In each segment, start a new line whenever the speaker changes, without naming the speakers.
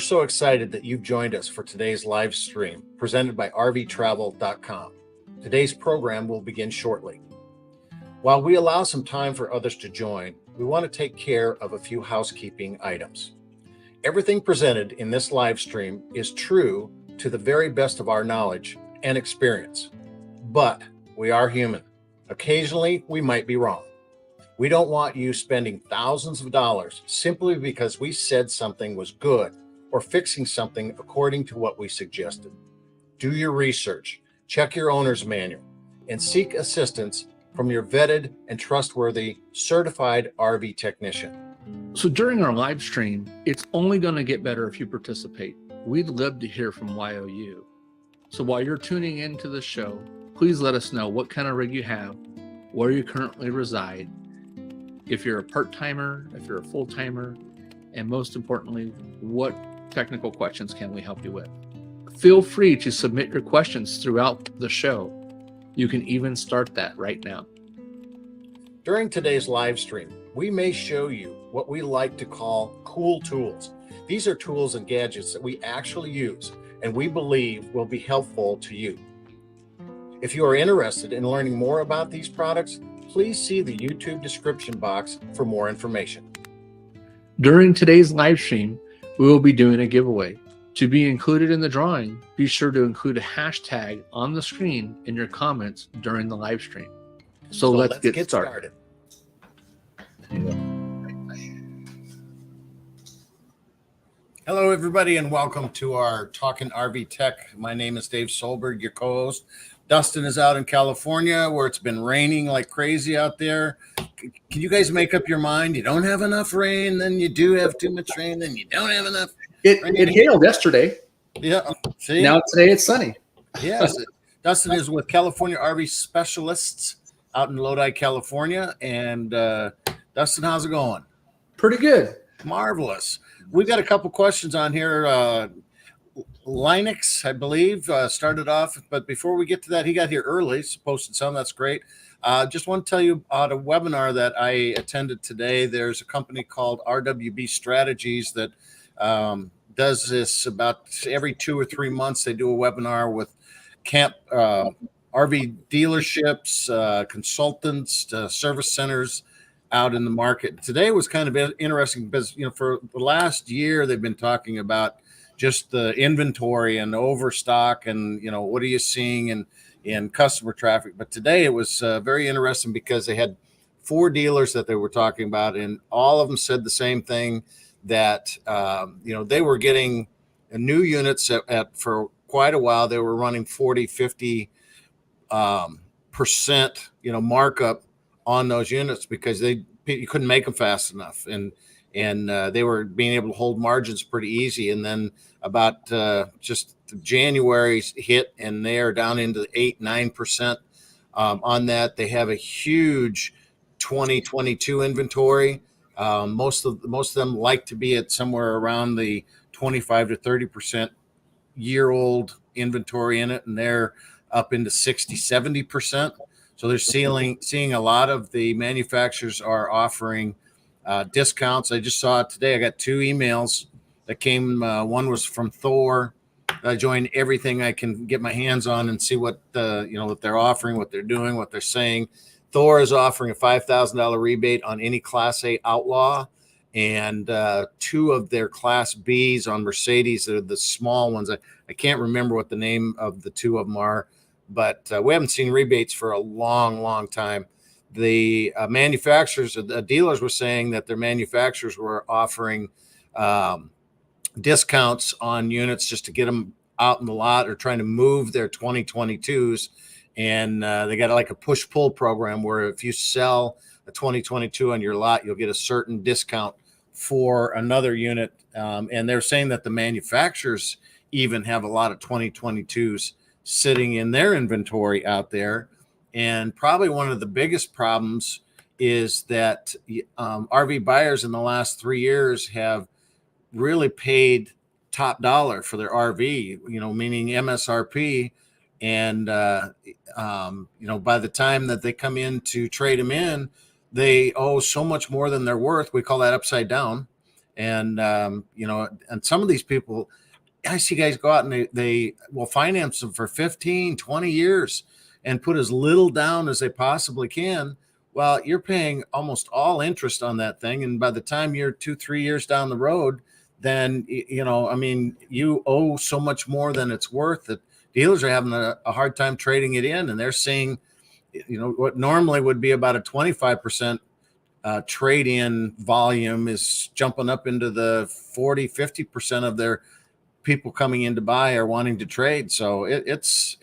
so excited that you've joined us for today's live stream presented by RVTravel.com. Today's program will begin shortly. While we allow some time for others to join, we want to take care of a few housekeeping items. Everything presented in this live stream is true to the very best of our knowledge and experience, but we are human. Occasionally, we might be wrong. We don't want you spending thousands of dollars simply because we said something was good or fixing something according to what we suggested. Do your research, check your owner's manual, and seek assistance from your vetted and trustworthy certified RV technician.
So during our live stream, it's only going to get better if you participate. We'd love to hear from YOU. So while you're tuning into the show, please let us know what kind of rig you have, where you currently reside, if you're a part-timer, if you're a full-timer, and most importantly, what technical questions can we help you with? Feel free to submit your questions throughout the show. You can even start that right now.
During today's live stream, we may show you what we like to call cool tools. These are tools and gadgets that we actually use and we believe will be helpful to you. If you are interested in learning more about these products, please see the YouTube description box for more information.
During today's live stream, we will be doing a giveaway. To be included in the drawing, be sure to include a hashtag on the screen in your comments during the live stream. So let's get started.
Hello, everybody, and welcome to our Talking RV Tech. My name is Dave Solberg, your co-host. Dustin is out in California where it's been raining like crazy out there. Can you guys make up your mind? You don't have enough rain, then you do have too much rain, then you don't have enough rain.
It hailed yesterday.
Yeah. See?
Now today it's sunny.
Yes. Dustin is with California RV Specialists out in Lodi, California. And Dustin, how's it going?
Pretty good.
Marvelous. We've got a couple questions on here. Linux, I believe, started off, but before we get to that, he got here early, so posted some. That's great. Just want to tell you about a webinar that I attended today. There's a company called RWB Strategies that does this about every 2 or 3 months. They do a webinar with RV dealerships, consultants, service centers out in the market. Today was kind of interesting because, for the last year, they've been talking about just the inventory and overstock and, what are you seeing in customer traffic. But today it was very interesting because they had 4 dealers that they were talking about, and all of them said the same thing, that, they were getting new units for quite a while. They were running 40, 50 percent, markup on those units because you couldn't make them fast enough. And they were being able to hold margins pretty easy. And then about just January hit, and they are down into 8-9% on that. They have a huge 2022 inventory. Most of them like to be at somewhere around the 25 to 30% year-old inventory in it, and they're up into 60-70%. So they're seeing a lot of the manufacturers are offering discounts. I just saw it today. I got 2 emails that came. One was from Thor. I joined everything I can get my hands on and see what what they're offering, what they're doing, what they're saying. Thor is offering a $5,000 rebate on any Class A Outlaw, and 2 of their Class Bs on Mercedes. They're the small ones. I can't remember what the name of the 2 of them are, but we haven't seen rebates for a long, long time. The manufacturers, the dealers were saying that their manufacturers were offering discounts on units just to get them out in the lot, or trying to move their 2022s. And they got like a push-pull program where if you sell a 2022 on your lot, you'll get a certain discount for another unit. And they're saying that the manufacturers even have a lot of 2022s sitting in their inventory out there. And probably one of the biggest problems is that RV buyers in the last 3 years have really paid top dollar for their RV, meaning MSRP. And, by the time that they come in to trade them in, they owe so much more than they're worth. We call that upside down. And and some of these people, I see guys go out and they will finance them for 15, 20 years and put as little down as they possibly can. Well, you're paying almost all interest on that thing. And by the time you're 2, 3 years down the road, then, you owe so much more than it's worth that dealers are having a hard time trading it in. And they're seeing, what normally would be about a 25% trade-in volume is jumping up into the 40, 50% of their people coming in to buy or wanting to trade. So it's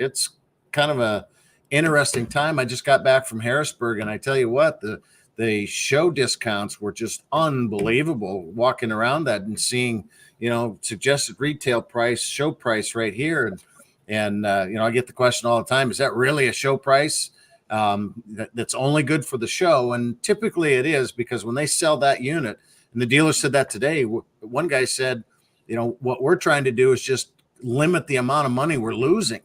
kind of a interesting time. I just got back from Harrisburg, and I tell you what, the show discounts were just unbelievable. Walking around that and seeing, suggested retail price, show price right here, and I get the question all the time: is that really a show price? That's only good for the show, and typically it is, because when they sell that unit, and the dealer said that today. One guy said, what we're trying to do is just limit the amount of money we're losing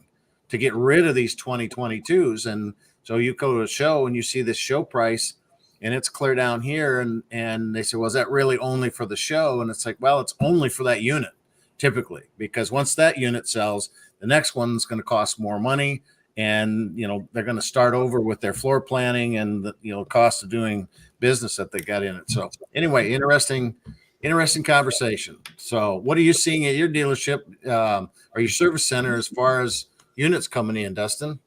to get rid of these 2022s. And so you go to a show and you see this show price and it's clear down here. And they say, well, is that really only for the show? And it's like, well, it's only for that unit typically, because once that unit sells, the next one's going to cost more money. And, they're going to start over with their floor planning and the cost of doing business that they got in it. So anyway, interesting conversation. So what are you seeing at your dealership or your service center as far as units coming in, Dustin?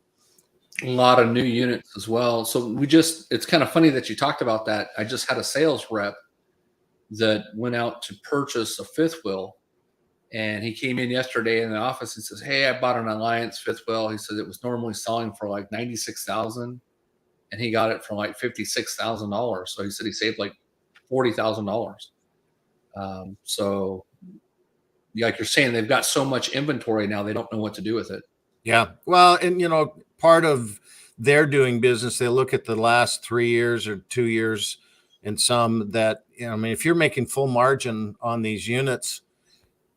A lot of new units as well. So it's kind of funny that you talked about that. I just had a sales rep that went out to purchase a fifth wheel, and he came in yesterday in the office and says, hey, I bought an Alliance fifth wheel. He said it was normally selling for like $96,000 and he got it for like $56,000. So he said he saved like $40,000. So like you're saying, they've got so much inventory now, they don't know what to do with it.
Yeah. Well, and part of their doing business, they look at the last 3 years or 2 years, and some that, if you're making full margin on these units,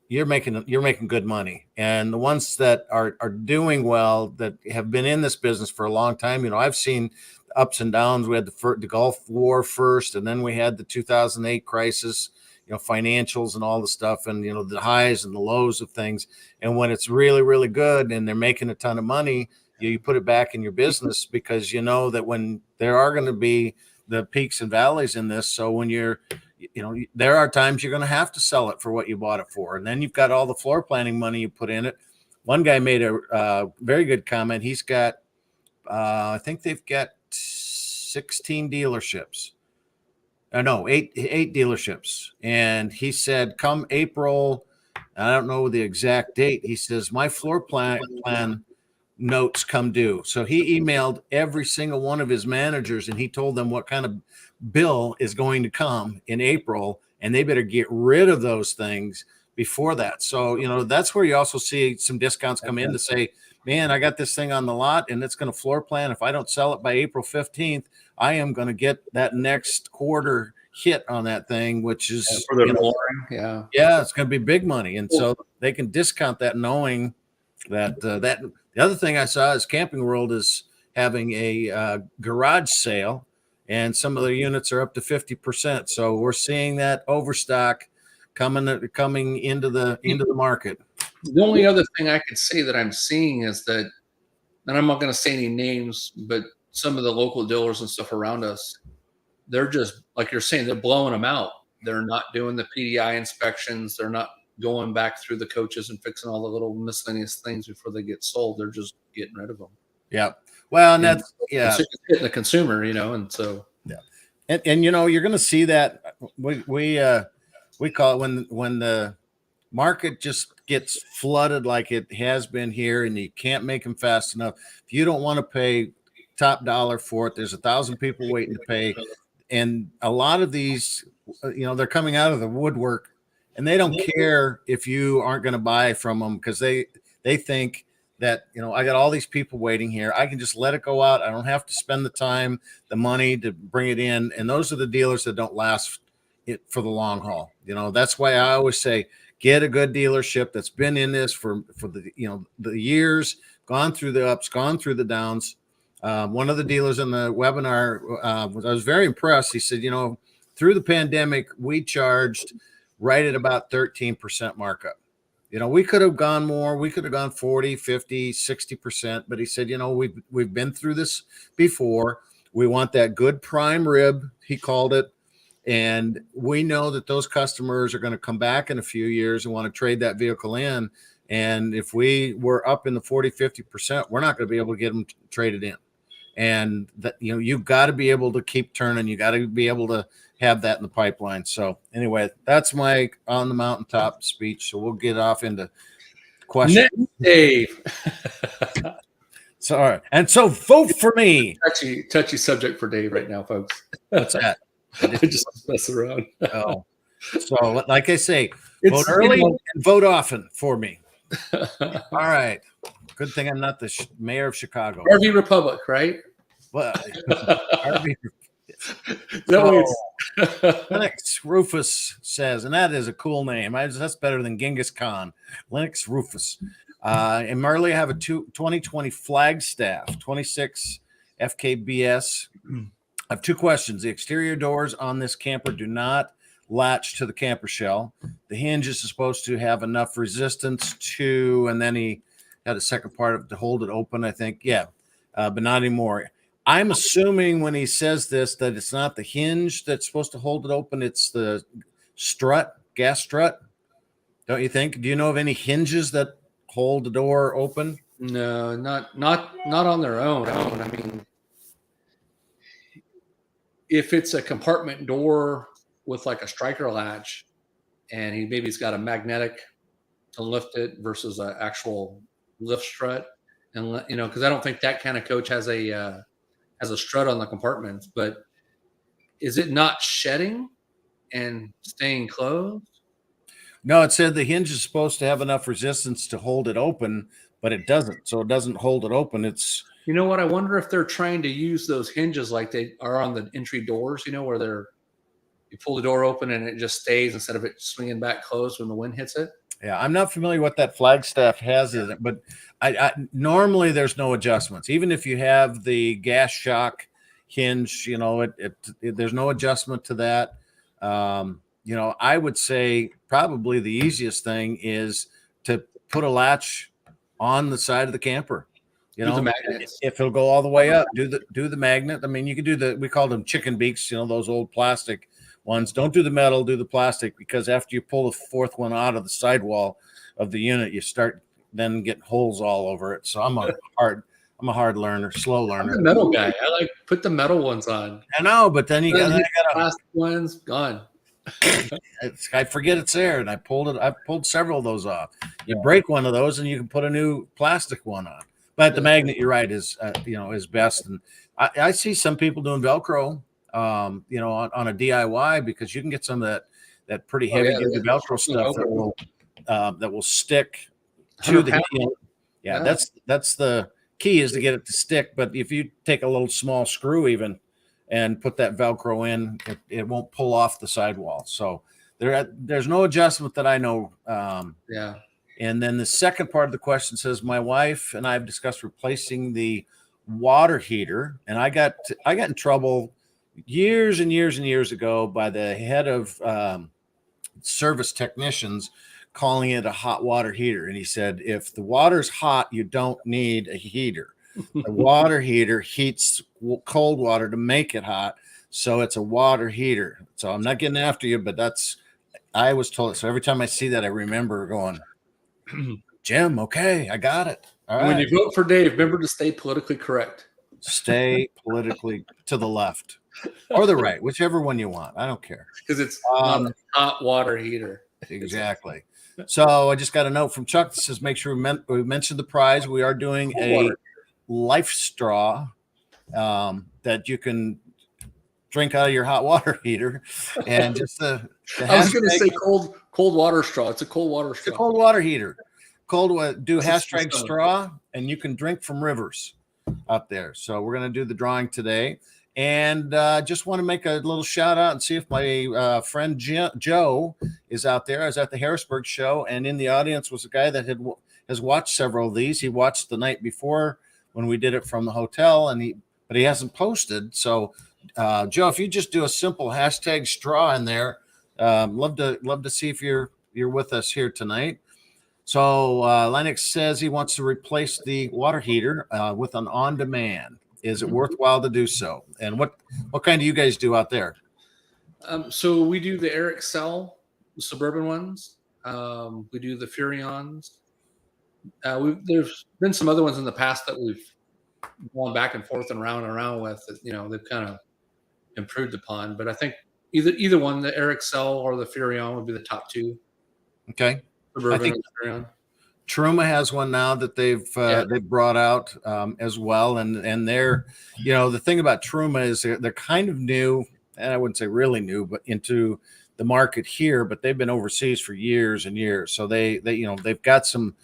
you're making good money. And the ones that are doing well, that have been in this business for a long time, I've seen ups and downs. We had the Gulf War first, and then we had the 2008 crisis, financials and all the stuff, and the highs and the lows of things. And when it's really, really good and they're making a ton of money, you put it back in your business, because that when there are going to be the peaks and valleys in this. So when there are times you're going to have to sell it for what you bought it for, and then you've got all the floor planning money you put in it. One guy made a very good comment. He's got, I think they've got 16 dealerships. No, eight dealerships. And he said, come April, I don't know the exact date, he says, my floor plan notes come due. So he emailed every single one of his managers and he told them what kind of bill is going to come in April, and they better get rid of those things before that. So, that's where you also see some discounts come in to say, man, I got this thing on the lot and it's going to floor plan. If I don't sell it by April 15th, I am going to get that next quarter hit on that thing, which is,
for their flooring.
Yeah, it's going to be big money. And so they can discount that, knowing that the other thing I saw is Camping World is having a garage sale, and some of the units are up to 50%. So we're seeing that overstock coming into the market.
The only other thing I could say that I'm seeing is that, and I'm not going to say any names, but some of the local dealers and stuff around us, they're just, like you're saying, they're blowing them out. They're not doing the PDI inspections. They're not going back through the coaches and fixing all the little miscellaneous things before they get sold. They're just getting rid of them.
Yeah. Well, and that's, yeah,
it's hitting the consumer, and so.
Yeah. And you're going to see that we call it when the market just gets flooded like it has been here, and you can't make them fast enough. If you don't want to pay top dollar for it, there's 1,000 people waiting to pay. And a lot of these, they're coming out of the woodwork, and they don't care if you aren't going to buy from them, because they think that, I got all these people waiting here. I can just let it go out. I don't have to spend the time, the money to bring it in. And those are the dealers that don't last it for the long haul. That's why I always say, get a good dealership that's been in this for the, the years, gone through the ups, gone through the downs. One of the dealers in the webinar, I was very impressed. He said, through the pandemic, we charged right at about 13% markup. We could have gone more. We could have gone 40, 50, 60%. But he said, we've been through this before. We want that good prime rib, he called it. And we know that those customers are going to come back in a few years and want to trade that vehicle in. And if we were up in the 40, 50%, we're not going to be able to get them traded in. And that, you've got to be able to keep turning. You got to be able to have that in the pipeline. So anyway, that's my on the mountaintop speech. So we'll get off into questions.
Dave.
Sorry. And so vote for me.
Touchy subject for Dave right now, folks.
What's that?
I just mess around.
Oh, so like I say, vote early and vote often for me. All right. Good thing I'm not the mayor of Chicago.
RV Republic, right?
Well, RV. Linux Rufus says, and that is a cool name. That's better than Genghis Khan. Linux Rufus. And Marley, I have a 2020 Flagstaff 26 FKBS. I have two questions. The exterior doors on this camper do not latch to the camper shell. The hinge is supposed to have enough resistance to, and then he had a second part of to hold it open, I think. Yeah, but not anymore. I'm assuming when he says this that it's not the hinge that's supposed to hold it open. It's the strut, gas strut. Don't you think? Do you know of any hinges that hold the door open?
No, not on their own. I mean, if it's a compartment door with like a striker latch, and he's got a magnetic to lift it versus an actual lift strut, and because I don't think that kind of coach has a strut on the compartments. But is it not shedding and staying closed?
No, it said the hinge is supposed to have enough resistance to hold it open, but it doesn't. So it doesn't hold it open. It's,
you know what? I wonder if they're trying to use those hinges like they are on the entry doors, where you pull the door open and it just stays instead of it swinging back closed when the wind hits it.
Yeah, I'm not familiar what that Flagstaff has in it, but I normally there's no adjustments. Even if you have the gas shock hinge, there's no adjustment to that. I would say probably the easiest thing is to put a latch on the side of the camper.
The magnets.
If it'll go all the way up, do the magnet. I mean, you can do we call them chicken beaks, those old plastic ones. Don't do the metal, do the plastic, because after you pull the fourth one out of the sidewall of the unit, you start then getting holes all over it. So I'm a hard learner, slow learner.
I'm the metal guy. I put the metal ones on.
I know, but then I got
plastic ones gone.
I forget it's there, and I pulled several of those off. You break one of those, and you can put a new plastic one on. But the magnet, you're right, is best. And I see some people doing Velcro, on a DIY, because you can get some of that pretty heavy duty Velcro stuff that will stick to the heel. Yeah, that's the key, is to get it to stick. But if you take a little small screw even and put that Velcro in, it won't pull off the sidewall. So there's no adjustment that I know. And then the second part of the question says, my wife and I have discussed replacing the water heater, and I got in trouble years and years and years ago by the head of service technicians calling it a hot water heater. And he said, if the water's hot, you don't need a heater. The water heater heats cold water to make it hot. So it's a water heater. So I'm not getting after you, but I was told it. So every time I see that, I remember going, Jim, okay, I got it. All right.
When you vote for Dave, remember to stay politically correct.
Stay politically to the left or the right, whichever one you want. I don't care.
Because it's not a hot water heater.
Exactly. So I just got a note from Chuck that says, make sure we mention the prize. We are doing a life straw that you can drink out of your hot water heater. And just I
was going to say cold water straw. It's a cold water straw.
It's a cold water heater. Do hashtag straw, and you can drink from rivers up there. So we're going to do the drawing today. And just want to make a little shout out and see if my friend Joe is out there. I was at the Harrisburg show, and in the audience was a guy that has watched several of these. He watched the night before when we did it from the hotel, but he hasn't posted. So Joe, if you just do a simple hashtag straw in there, Love to see if you're with us here tonight. So Lennox says he wants to replace the water heater with an on-demand. Is it worthwhile to do so? And what kind do you guys do out there?
So we do the Air Excel, the Suburban ones. We do the Furions. There's been some other ones in the past that we've gone back and forth and around with that, they've kind of improved upon. But I think either one, the Air Excel or the Furion, would be the top two.
Okay.
Suburban,
I think
Furion.
Truma has one now that they've brought out as well, and they're, the thing about Truma is they're kind of new, and I wouldn't say really new, but into the market here, but they've been overseas for years and years, so they've got some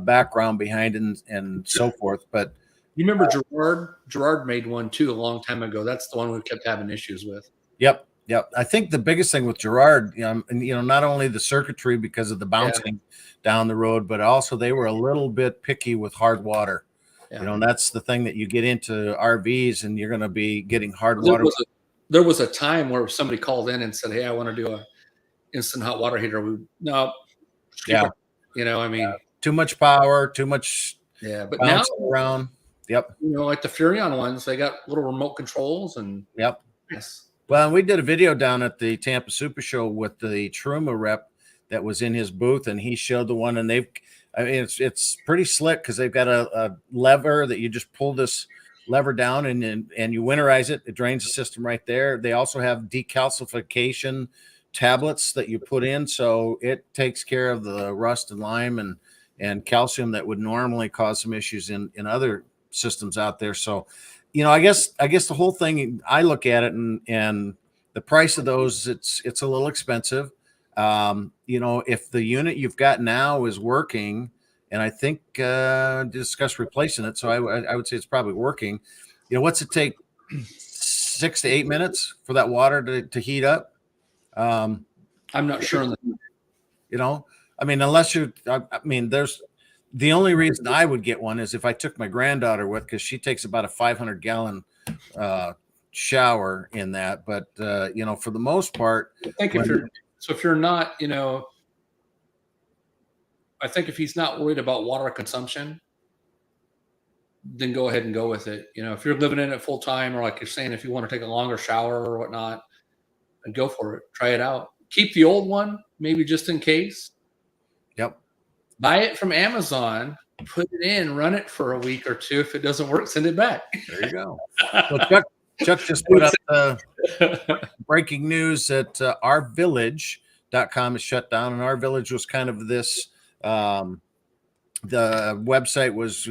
background behind it and so forth. But
you remember Gerard made one too a long time ago. That's the one we kept having issues with.
Yep. I think the biggest thing with Gerard, not only the circuitry because of the bouncing down the road, but also they were a little bit picky with hard water.
Yeah.
And that's the thing that you get into RVs and you're going to be getting hard water.
There was a time where somebody called in and said, "Hey, I want to do a instant hot water heater."
Too much power, too much.
Yeah, but now
around. Yep.
Like the Furion ones, they got little remote controls and.
Yep.
Yes.
Well, we did a video down at the Tampa Super Show with the Truma rep that was in his booth, and he showed the one, and it's pretty slick because they've got a lever that you just pull this lever down and you winterize it. It drains the system right there. They also have decalcification tablets that you put in, so it takes care of the rust and lime and calcium that would normally cause some issues in other systems out there. So, I guess the whole thing, I look at it and the price of those, it's a little expensive. If the unit you've got now is working, and I think discuss replacing it, so I would say it's probably working. What's it take? 6 to 8 minutes for that water to heat up?
I'm not sure.
Unless there's. The only reason I would get one is if I took my granddaughter with, because she takes about a 500-gallon shower in that. But for the most part,
I think if you're not, I think if he's not worried about water consumption, then go ahead and go with it. If you're living in it full time, or like you're saying, if you want to take a longer shower or whatnot, then go for it. Try it out. Keep the old one, maybe just in case.
Yep.
Buy it from Amazon, put it in, run it for a week or two. If it doesn't work, send it back.
There you go. Well, Chuck just put up breaking news that ourvillage.com is shut down, and Our Village was kind of this. The website was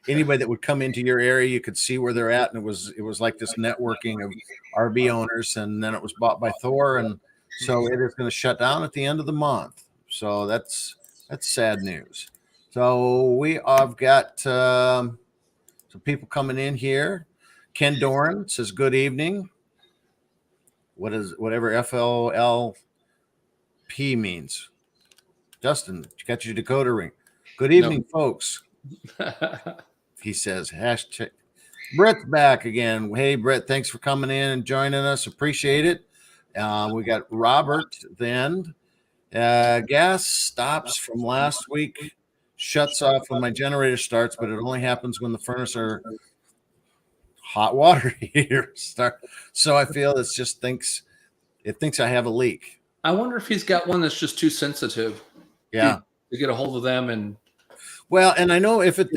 anybody that would come into your area, you could see where they're at, and it was like this networking of RV owners, and then it was bought by Thor, and so it is going to shut down at the end of the month. So that's sad news. So we have got some people coming in here. Ken Doran says, "Good evening." Whatever FLLP means. Justin, you got your decoder ring. Good evening, folks. He says, hashtag. Brett's back again. Hey, Brett, thanks for coming in and joining us. Appreciate it. We got Robert then. Gas stops from last week, shuts off when my generator starts, but it only happens when the furnace or hot water heater start. So I feel it thinks I have a leak.
I wonder if he's got one that's just too sensitive.
Yeah,
to get a hold of them. And
I know if it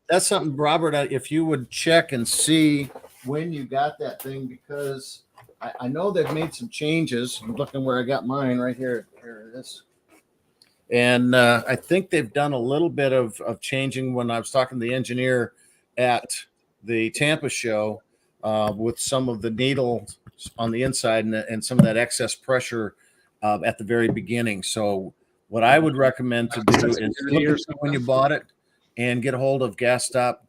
that's something, Robert, if you would check and see when you got that thing, because I know they've made some changes. I'm looking where I got mine right here. Here it is. And I think they've done a little bit of changing. When I was talking to the engineer at the Tampa show with some of the needles on the inside and some of that excess pressure at the very beginning. So what I would recommend to do is look at when you bought it and get a hold of Gas Stop,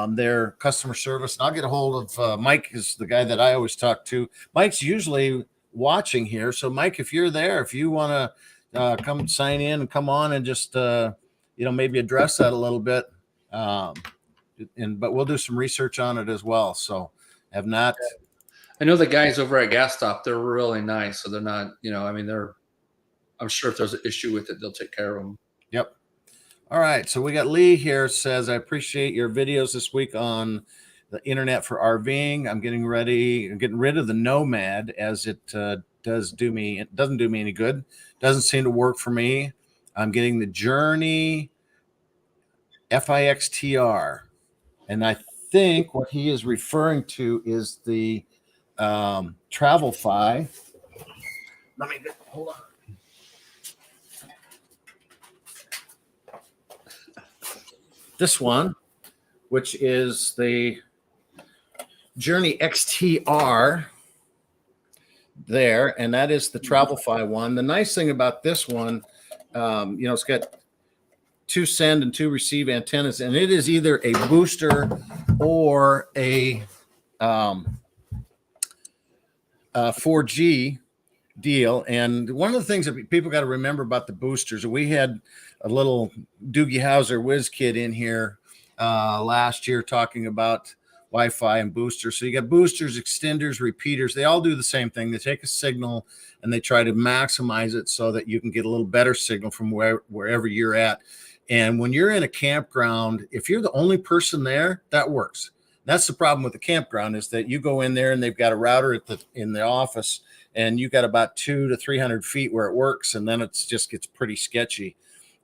their customer service. And I'll get a hold of Mike, is the guy that I always talk to. Mike's usually watching here. So Mike, if you're there, if you want to come sign in and come on and just, maybe address that a little bit. But we'll do some research on it as well. So have not.
I know the guys over at Gas Stop, they're really nice. So they're not, I mean, I'm sure if there's an issue with it, they'll take care of them.
Yep. All right. So we got Lee here says, I appreciate your videos this week on the internet for RVing. I'm getting rid of the Nomad as it doesn't do me any good. Doesn't seem to work for me. I'm getting the Journey FIXTR. And I think what he is referring to is the Travelfy. Hold on. This one, which is the Journey XTR there, and that is the Travelfy one. The nice thing about this one, it's got 2 send and 2 receive antennas, and it is either a booster or a 4G deal. And one of the things that people got to remember about the boosters, we had a little Doogie Howser whiz kid in here last year talking about Wi-Fi and boosters. So you got boosters, extenders, repeaters. They all do the same thing. They take a signal and they try to maximize it so that you can get a little better signal from wherever you're at. And when you're in a campground, if you're the only person there, that works. That's the problem with the campground, is that you go in there and they've got a router in the office, and you got about 200 to 300 feet where it works, and then it just gets pretty sketchy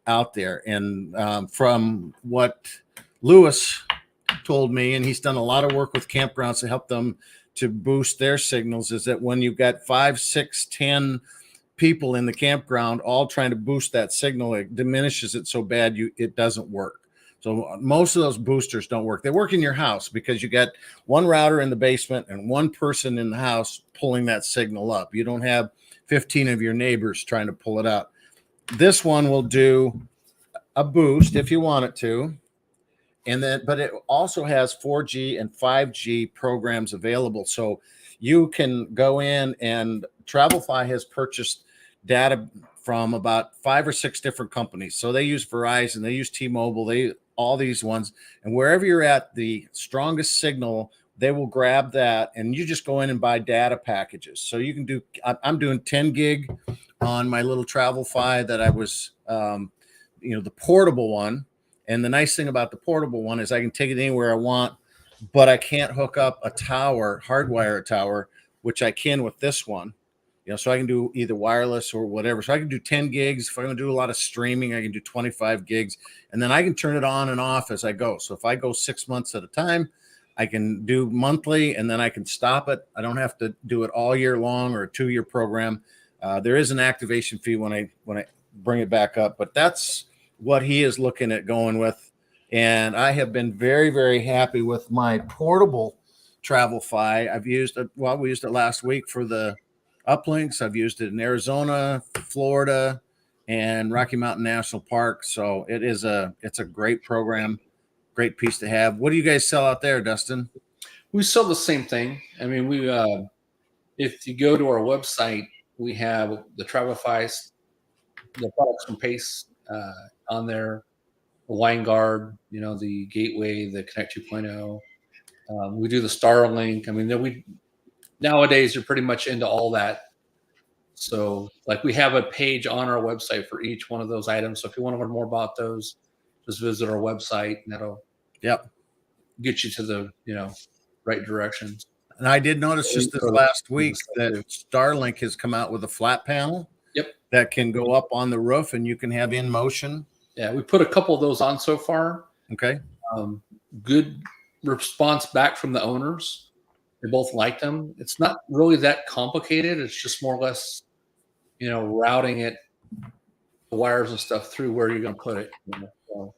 out there. And from what Lewis told me, and he's done a lot of work with campgrounds to help them to boost their signals, is that when you've got 5, 6, 10 people in the campground all trying to boost that signal, it diminishes it so bad it doesn't work. So most of those boosters don't work. They work in your house because you got one router in the basement and one person in the house pulling that signal up. You don't have 15 of your neighbors trying to pull it out. This one will do a boost if you want it to. But it also has 4G and 5G programs available. So you can go in, and Travelfy has purchased data from about 5 or 6 different companies. So they use Verizon, they use T-Mobile, all these ones. And wherever you're at, the strongest signal, they will grab that, and you just go in and buy data packages. So you can I'm doing 10 gig on my little Travelfy that I was, the portable one. And the nice thing about the portable one is I can take it anywhere I want, but I can't hook up a tower, hardwire a tower, which I can with this one. So I can do either wireless or whatever. So I can do 10 gigs. If I'm going to do a lot of streaming, I can do 25 gigs. And then I can turn it on and off as I go. So if I go 6 months at a time, I can do monthly, and then I can stop it. I don't have to do it all year long or a 2-year program. There is an activation fee when I bring it back up, but that's what he is looking at going with. And I have been very, very happy with my portable Travelfy. I've used it. Well, we used it last week for the uplinks. I've used it in Arizona, Florida, and Rocky Mountain National Park. So it's a great program, great piece to have. What do you guys sell out there, Dustin?
We sell the same thing. I mean, if you go to our website, we have the Travelfy, the products from Pace on there, the Wine Guard, the Gateway, the Connect 2.0. We do the Starlink. I mean, nowadays you're pretty much into all that. So like we have a page on our website for each one of those items. So if you want to learn more about those, just visit our website, and that'll get you to the right directions.
And I did notice just this last week that Starlink has come out with a flat panel.
Yep.
That can go up on the roof, and you can have in motion.
Yeah, we put a couple of those on so far.
Okay.
Good response back from the owners. They both liked them. It's not really that complicated. It's just more or less, routing it, the wires and stuff through where you're going to put it. So,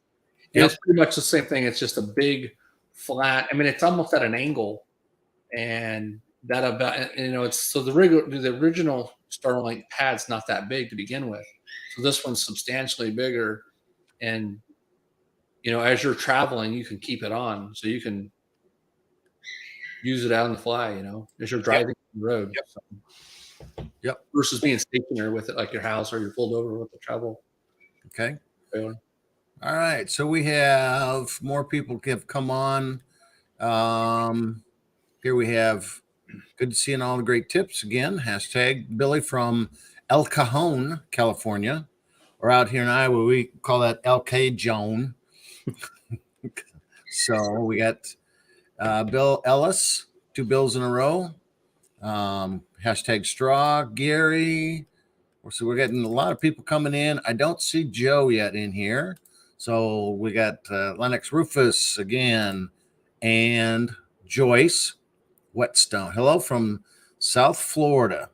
it's pretty much the same thing. It's just a big flat. I mean, it's almost at an angle, and that it's so the original Starlink pad's not that big to begin with. So this one's substantially bigger, and as you're traveling, you can keep it on, so you can use it out on the fly, as you're driving the road.
Yep.
Versus being stationary with it like your house, or you're pulled over with the travel.
Okay.
trailer.
All right. So we have more people have come on. Here we have Good to see all the great tips again. Hashtag Billy from El Cajon, California, or out here in Iowa, we call that El Cajon. So we got Bill Ellis, 2 bills in a row. Hashtag Straw, Gary. So we're getting a lot of people coming in. I don't see Joe yet in here. So we got Lennox Rufus again and Joyce Whetstone. Hello from South Florida.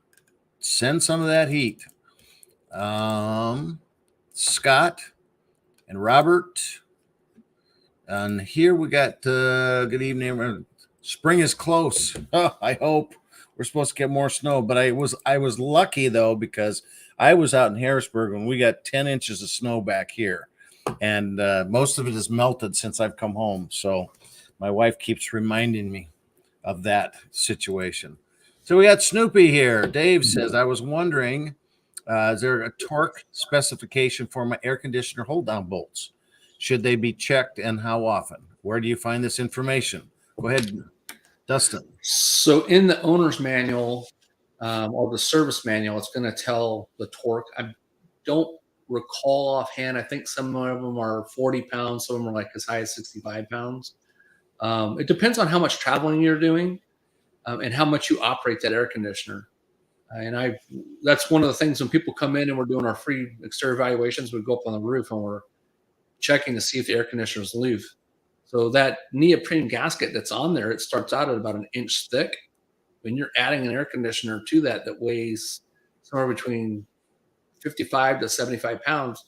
Send some of that heat. Scott and Robert. And here we got good evening. Spring is close. I hope we're supposed to get more snow, but I was lucky though, because I was out in Harrisburg and we got 10 inches of snow back here, and most of it is melted since I've come home. So my wife keeps reminding me of that situation. So we got Snoopy here. Dave says, I was wondering, is there a torque specification for my air conditioner hold down bolts? Should they be checked and how often? Where do you find this information? Go ahead, Dustin.
So in the owner's manual or the service manual, it's going to tell the torque. I don't recall offhand. I think some of them are 40 pounds. Some of them are like as high as 65 pounds. It depends on how much traveling you're doing and how much you operate that air conditioner. And that's one of the things when people come in and we're doing our free exterior evaluations, we go up on the roof and we're checking to see if the air conditioner is loose. So that neoprene gasket that's on there, it starts out at about an inch thick. When you're adding an air conditioner to that weighs somewhere between 55 to 75 pounds,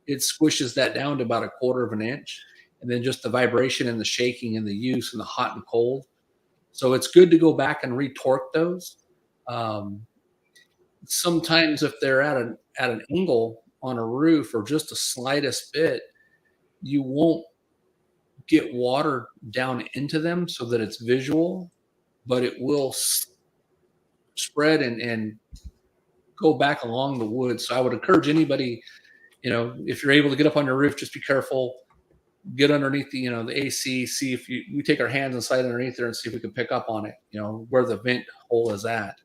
it squishes that down to about a quarter of an inch. And then just the vibration and the shaking and the use and the hot and cold. So it's good to go back and retorque those. Sometimes if they're at an angle on a roof or just the slightest bit, you won't get water down into them so that it's visual, but it will spread and go back along the wood. So I would encourage anybody, if you're able to get up on your roof, just be careful. Get underneath the AC, see if we take our hands and slide underneath there and see if we can pick up on it, where the vent hole is at.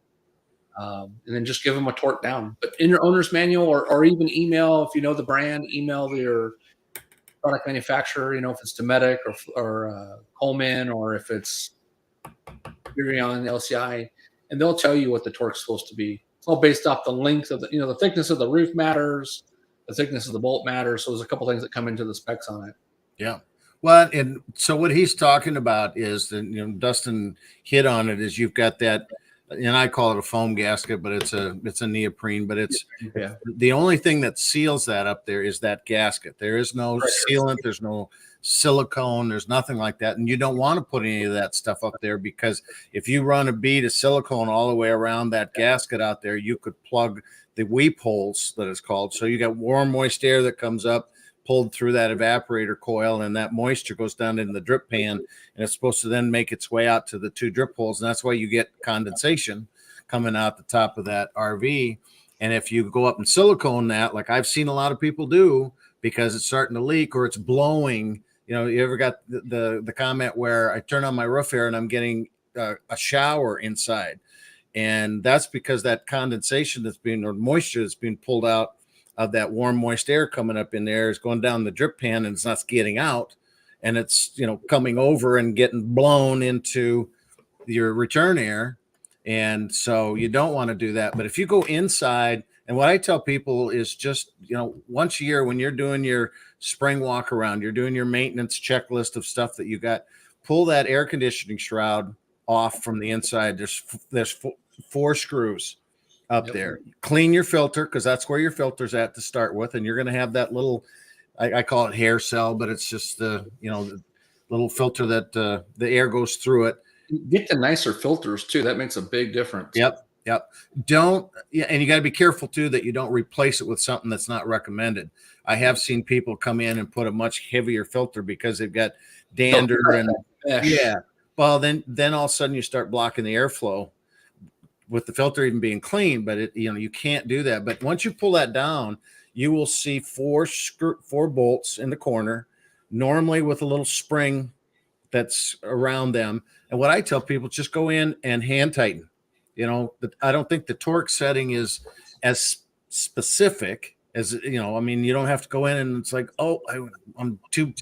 And then just give them a torque down. But in your owner's manual or even email, if you know the brand, email your product manufacturer, if it's Dometic or Coleman, or if it's Furion, LCI, and they'll tell you what the torque's supposed to be. It's all based off the length of the thickness of the roof matters, the thickness of the bolt matters. So there's a couple things that come into the specs on it.
Yeah. Well, and so what he's talking about is that, Dustin hit on it, is you've got that, and I call it a foam gasket, but it's a neoprene, but it's the only thing that seals that up there is that gasket. There is no sealant. There's no silicone. There's nothing like that. And you don't want to put any of that stuff up there, because if you run a bead of silicone all the way around that gasket out there, you could plug the weep holes, that it's called. So you got warm, moist air that comes up, pulled through that evaporator coil, and that moisture goes down into the drip pan, and it's supposed to then make its way out to the 2 drip holes. And that's why you get condensation coming out the top of that RV. And if you go up and silicone that, like I've seen a lot of people do, because it's starting to leak or it's blowing, you ever got the comment where I turn on my roof air and I'm getting a shower inside. And that's because that condensation or moisture that's being pulled out of that warm, moist air coming up in there is going down the drip pan, and it's not getting out, and it's, coming over and getting blown into your return air. And so you don't want to do that. But if you go inside, and what I tell people is just, once a year when you're doing your spring walk around, you're doing your maintenance checklist of stuff that you got, pull that air conditioning shroud off from the inside. There's 4 screws up there. Clean your filter, because that's where your filter's at to start with, and you're going to have that little, I call it hair cell, but it's just the little filter that the air goes through it.
Get the nicer filters too. That makes a big difference.
Yep. And you got to be careful too that you don't replace it with something that's not recommended. I have seen people come in and put a much heavier filter because they've got dander and well, then all of a sudden you start blocking the airflow with the filter even being clean, but you can't do that. But once you pull that down, you will see 4 bolts in the corner, normally with a little spring that's around them. And what I tell people, just go in and hand tighten. You know, I don't think the torque setting is as specific as, you know, I mean, you don't have to go in and it's like, oh, I'm 2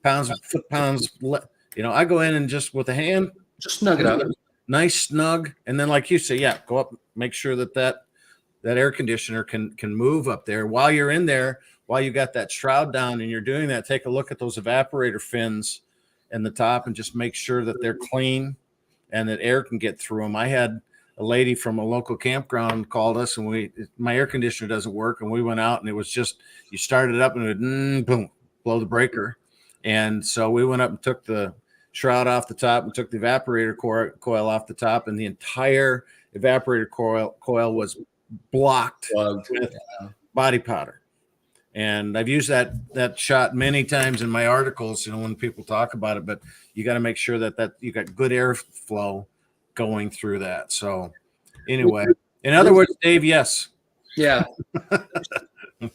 pounds, foot-pounds. You know, I go in and just with a hand,
just snug it up.
Nice snug. And then, like you say, yeah, go up, make sure that air conditioner can move up there. While you're in there, while you got that shroud down and you're doing that, take a look at those evaporator fins in the top and just make sure that they're clean and that air can get through them. I had a lady from a local campground called us, and my air conditioner doesn't work, and we went out, and it was just, you started it up and it would boom, blow the breaker. And so we went up and took the shroud off the top and took the evaporator coil off the top, and the entire evaporator coil was blocked with body powder. And I've used that shot many times in my articles, you know, when people talk about it, but you got to make sure that you got good airflow going through that. So anyway, in other words, Dave, yes.
Yeah.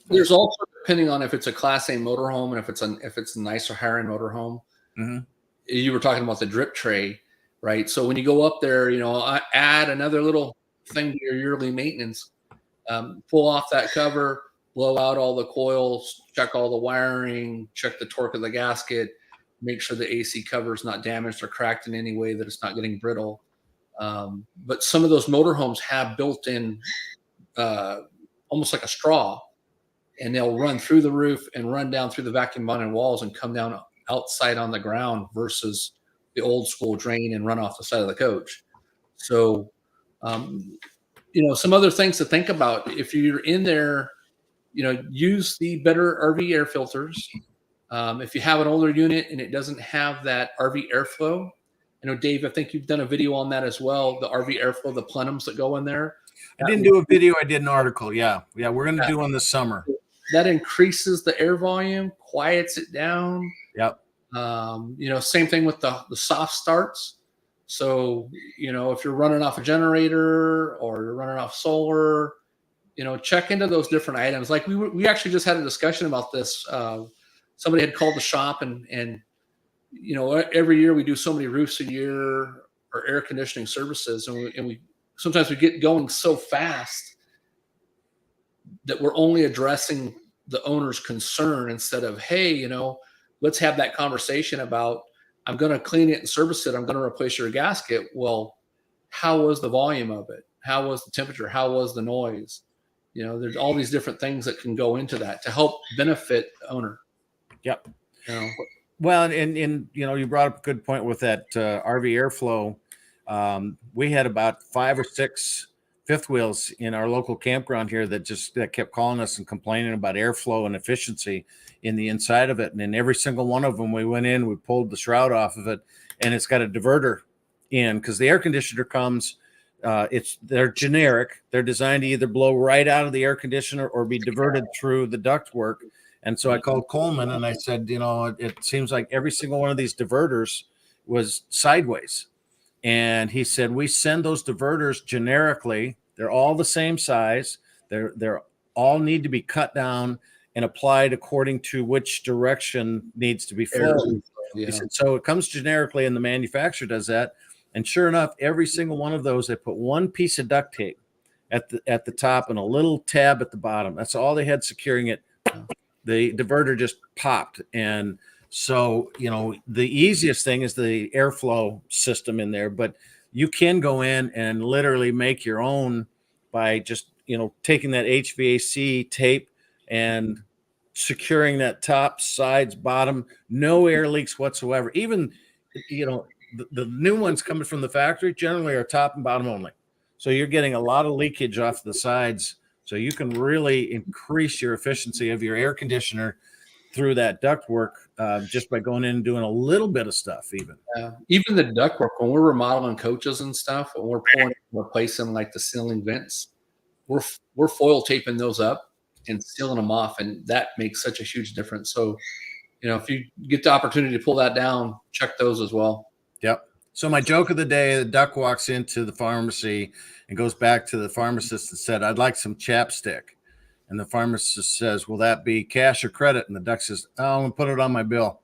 There's also, depending on if it's a Class A motorhome and if it's a nicer higher end motorhome. Mm-hmm. You were talking about the drip tray, right? So when you go up there, you know, I add another little thing to your yearly maintenance. Pull off that cover, blow out all the coils, check all the wiring, check the torque of the gasket, make sure the AC cover is not damaged or cracked in any way, that it's not getting brittle. But some of those motorhomes have built-in, almost like a straw, and they'll run through the roof and run down through the vacuum bonded walls and come down outside on the ground versus the old school drain and run off the side of the coach. So, you know, some other things to think about if you're in there, you know, use the better RV air filters. If you have an older unit and it doesn't have that RV airflow, I know, Dave, I think you've done a video on that as well, the RV airflow, the plenums that go in there.
I didn't do a video. I did an article. Yeah. We're going to do one this summer.
That increases the air volume, quiets it down.
Yep.
You know, same thing with the soft starts. So, you know, if you're running off a generator or you're running off solar, you know, check into those different items. Like we actually just had a discussion about this. Somebody had called the shop and you know, every year we do so many roofs a year or air conditioning services, and we sometimes we get going so fast that we're only addressing the owner's concern instead of, hey, you know, let's have that conversation about, I'm going to clean it and service it, I'm going to replace your gasket. Well, how was the volume of it? How was the temperature? How was the noise? You know, there's all these different things that can go into that to help benefit the owner.
Yep.
You know?
Well, and you know, you brought up a good point with that RV airflow. We had about 5 or 6 fifth wheels in our local campground here that kept calling us and complaining about airflow and efficiency in the inside of it. And in every single one of them, we went in, we pulled the shroud off of it, and it's got a diverter in, because the air conditioner comes. They're generic. They're designed to either blow right out of the air conditioner or be diverted through the ductwork. And so I called Coleman and I said, you know, it seems like every single one of these diverters was sideways. And he said, we send those diverters generically. They're all the same size. They're all need to be cut down and applied according to which direction needs to be filled. Yeah. He said, so it comes generically and the manufacturer does that. And sure enough, every single one of those, they put one piece of duct tape at the top and a little tab at the bottom. That's all they had securing it. The diverter just popped. And so, you know, the easiest thing is the airflow system in there, but you can go in and literally make your own by just, you know, taking that HVAC tape and securing that top, sides, bottom, no air leaks whatsoever. Even, you know, the new ones coming from the factory generally are top and bottom only. So you're getting a lot of leakage off the sides. So you can really increase your efficiency of your air conditioner through that ductwork just by going in and doing a little bit of stuff. Even
the ductwork, when we're remodeling coaches and stuff, and we're replacing like the ceiling vents, we're foil taping those up and sealing them off, and that makes such a huge difference. So, you know, if you get the opportunity to pull that down, check those as well.
Yep. So my joke of the day, the duck walks into the pharmacy and goes back to the pharmacist and said, I'd like some chapstick. And the pharmacist says, will that be cash or credit? And the duck says, oh, I'm going to put it on my bill.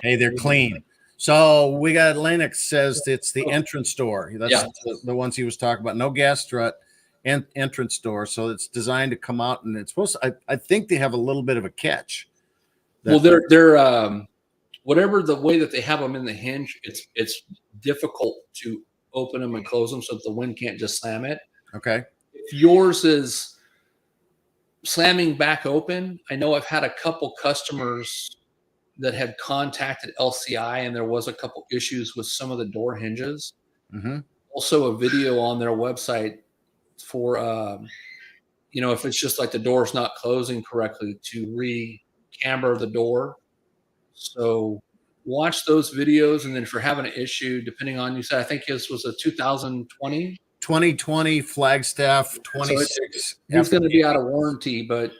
Hey, they're clean. So we got Lennox says it's the entrance door. That's the ones he was talking about. No gas strut and entrance door. So it's designed to come out, and it's supposed to, I think they have a little bit of a catch.
Well, they're whatever the way that they have them in the hinge, it's difficult to open them and close them so that the wind can't just slam it.
Okay.
If yours is slamming back open, I know I've had a couple customers that had contacted LCI, and there was a couple issues with some of the door hinges.
Mm-hmm.
Also, a video on their website for if it's just like the door's not closing correctly, to re-camber the door. So watch those videos, and then if you're having an issue, depending on, you said I think this was a
2020 Flagstaff 26.
So it's going to be out of warranty, but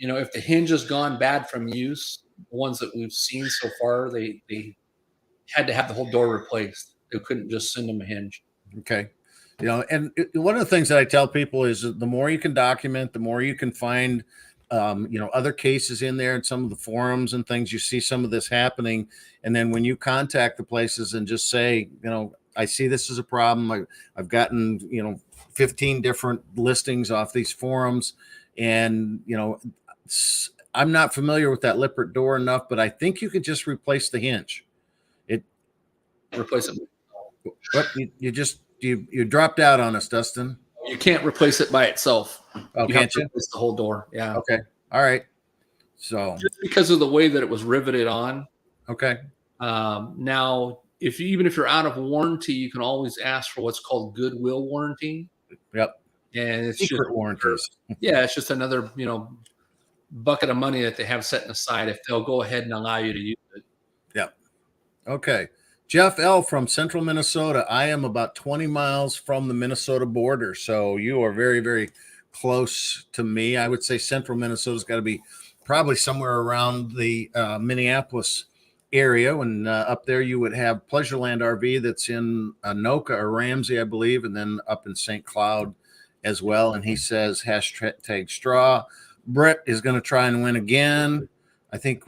if the hinge has gone bad from use, the ones that we've seen so far, they had to have the whole door replaced. They couldn't just send them a hinge.
Okay. And one of the things that I tell people is the more you can document, the more you can find, other cases in there and some of the forums and things, you see some of this happening. And then when you contact the places and just say, I see this as a problem. I've gotten, 15 different listings off these forums, and, I'm not familiar with that Lippert door enough, but I think you could just replace the hinge.
Replace it.
But you dropped out on us, Dustin.
You can't replace it by itself.
Oh, can't you?
Replace the whole door. Yeah.
Okay. All right. So
just because of the way that it was riveted on.
Okay.
Now, even if you're out of warranty, you can always ask for what's called goodwill warranty.
Yep.
And it's
secret
just
warranties.
Yeah, it's just another bucket of money that they have setting aside if they'll go ahead and allow you to use it.
Yep. Okay. Jeff L. from Central Minnesota. I am about 20 miles from the Minnesota border, so you are very, very close to me. I would say Central Minnesota's got to be probably somewhere around the Minneapolis area. And up there you would have Pleasureland RV that's in Anoka or Ramsey, I believe, and then up in St. Cloud as well. And he says hashtag straw. Brett is going to try and win again. I think,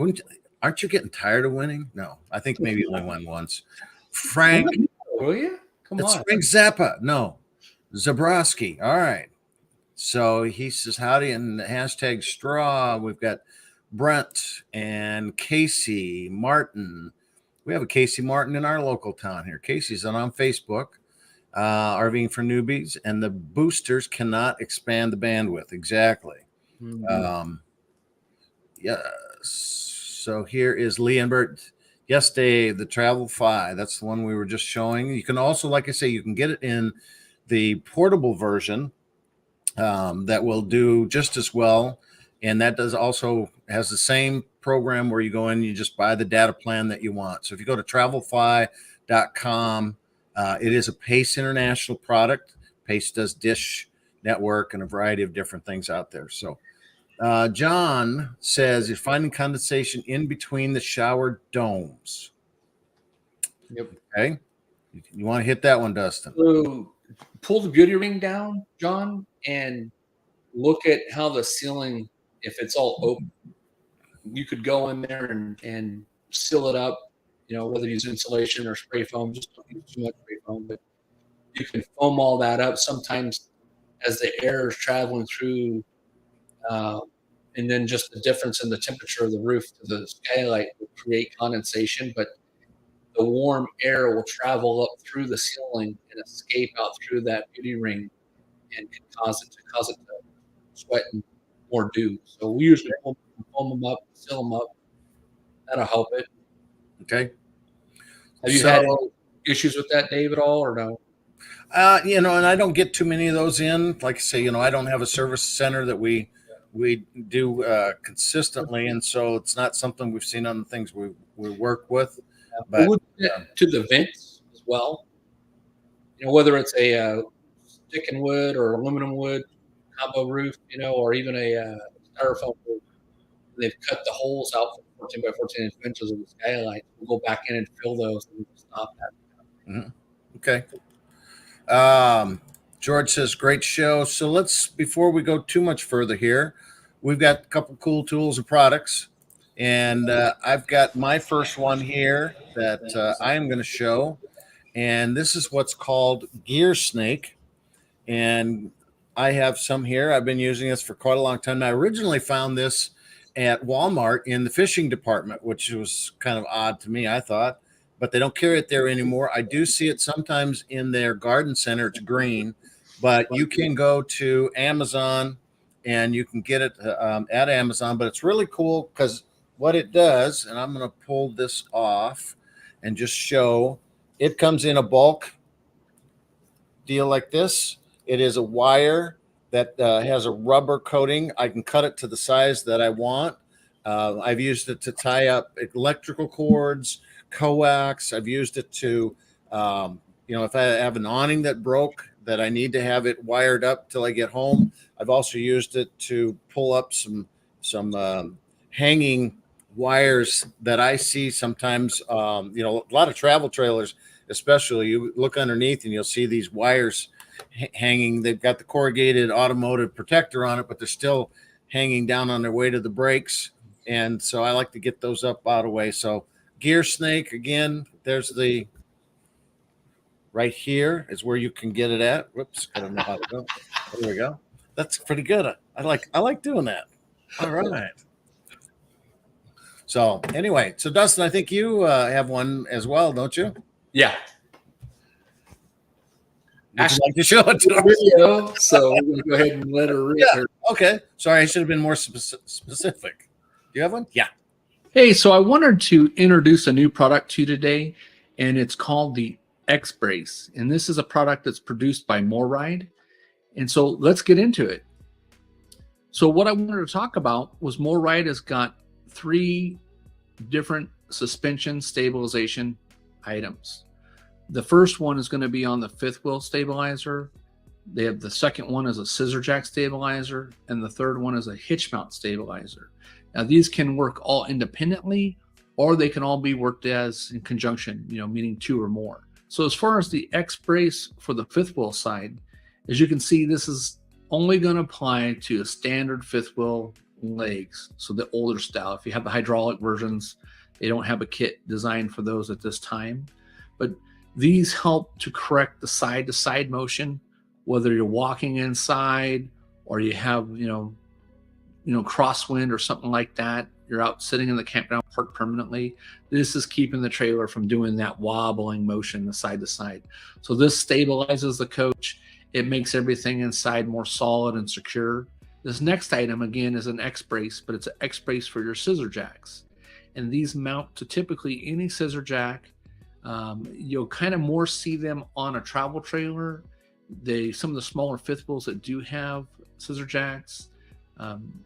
aren't you getting tired of winning? No, I think maybe you only won once. Frank.
Will you? Come on.
Frank Zappa. No, Zabrowski. All right. So he says howdy and hashtag straw. We've got Brent and Casey Martin. We have a Casey Martin in our local town here. Casey's on Facebook, RVing for newbies, and the boosters cannot expand the bandwidth. Exactly. Mm-hmm. Yeah. So here is Lee and Bert. Yes, Dave, the Travel 5. That's the one we were just showing. You can also, like I say, you can get it in the portable version that will do just as well. And that has the same program where you go in, you just buy the data plan that you want. So if you go to travelfi.com, it is a Pace International product. Pace does Dish Network and a variety of different things out there. So John says you're finding condensation in between the shower domes.
Yep.
Okay. You want to hit that one, Dustin?
So pull the beauty ring down, John, and look at how the ceiling, if it's all open, you could go in there and seal it up, whether you use insulation or spray foam. Just don't use too much spray foam, but you can foam all that up. Sometimes as the air is traveling through, and then just the difference in the temperature of the roof to the skylight will create condensation, but the warm air will travel up through the ceiling and escape out through that beauty ring and can cause it to sweat and more dew. So we usually foam them up, seal them up. That'll help it.
Okay.
Have you had any issues with that, Dave, at all, or no?
And I don't get too many of those in. Like I say, I don't have a service center that we do consistently, and so it's not something we've seen on the things we work with. But
to the vents as well, whether it's a stick and wood or aluminum wood combo roof, or even a styrofoam roof, they've cut the holes out for 14 by 14 inches of the skylight. We'll go back in and fill those and stop that.
Mm-hmm. Okay. George says, great show. So before we go too much further here, we've got a couple cool tools and products. And I've got my first one here that I am going to show. And this is what's called Gear Snake. And I have some here. I've been using this for quite a long time. I originally found this at Walmart in the fishing department, which was kind of odd to me, I thought, but they don't carry it there anymore. I do see it sometimes in their garden center. It's green, but you can go to Amazon and you can get it at Amazon. But it's really cool because what it does, and I'm going to pull this off and just show, it comes in a bulk deal like this. It is a wire that has a rubber coating. I can cut it to the size that I want. I've used it to tie up electrical cords, coax. I've used it to, if I have an awning that broke that I need to have it wired up till I get home. I've also used it to pull up some hanging wires that I see sometimes. A lot of travel trailers, especially, you look underneath and you'll see these wires hanging. They've got the corrugated automotive protector on it, but they're still hanging down on their way to the brakes. And so I like to get those up out of the way. So Gear Snake, again, there's the right here is where you can get it at. Whoops, I don't know how to go. There we go. That's pretty good. I like doing that. All right. So anyway, so Dustin, I think you have one as well, don't you?
Yeah.
Would you like to show it to us?
Video, so we're going to go ahead and let her read her.
Okay. Sorry, I should have been more specific. Do you have one? Yeah.
Hey, so I wanted to introduce a new product to you today, and it's called the X-Brace. And this is a product that's produced by MoRide. And so let's get into it. So what I wanted to talk about was MoRide has got 3 different suspension stabilization items. The first one is going to be on the 5th wheel stabilizer. They have the second one is a scissor jack stabilizer, and the third one is a hitch mount stabilizer. Now these can work all independently, or they can all be worked as in conjunction, meaning 2 or more. So as far as the X-Brace for the 5th wheel side, as you can see, this is only going to apply to a standard 5th wheel legs. So the older style. If you have the hydraulic versions, they don't have a kit designed for those at this time. But these help to correct the side-to-side motion, whether you're walking inside or you have, crosswind or something like that. You're out sitting in the campground park permanently. This is keeping the trailer from doing that wobbling motion, the side-to-side. So this stabilizes the coach. It makes everything inside more solid and secure. This next item, again, is an X-Brace, but it's an X-Brace for your scissor jacks. And these mount to typically any scissor jack. You'll kind of more see them on a travel trailer. Some of the smaller 5th wheels that do have scissor jacks,